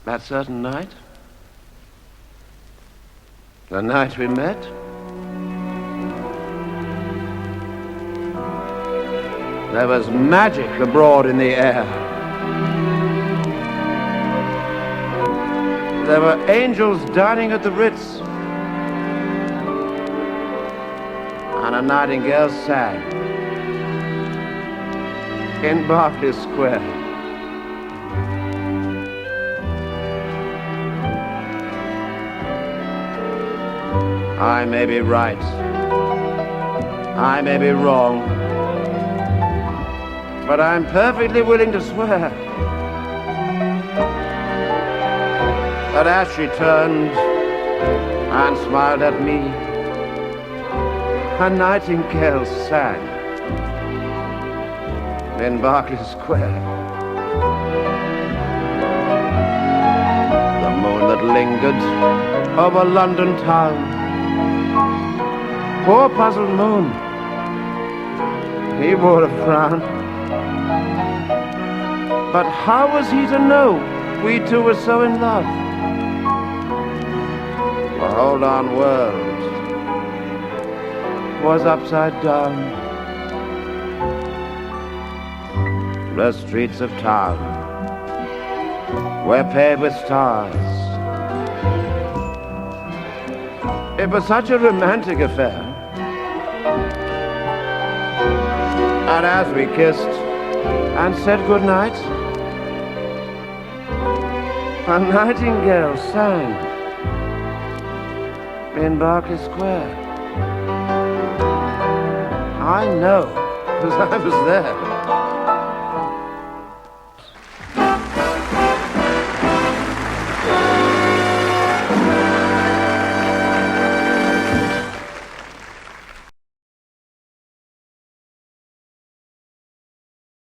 That certain night, the night we met, there was magic abroad in the air. There were angels dining at the Ritz, and a nightingale sang in Berkeley Square. I may be right, I may be wrong, but I'm perfectly willing to swear that as she turned and smiled at me, a nightingale sang in Berkeley Square. The moon that lingered over London town, poor puzzled moon, he wore a frown. But how was he to know we two were so in love? The whole darn world was upside down. The streets of town were paved with stars. It was such a romantic affair. And as we kissed and said goodnight, a nightingale sang in Berkeley Square. I know, because I was there.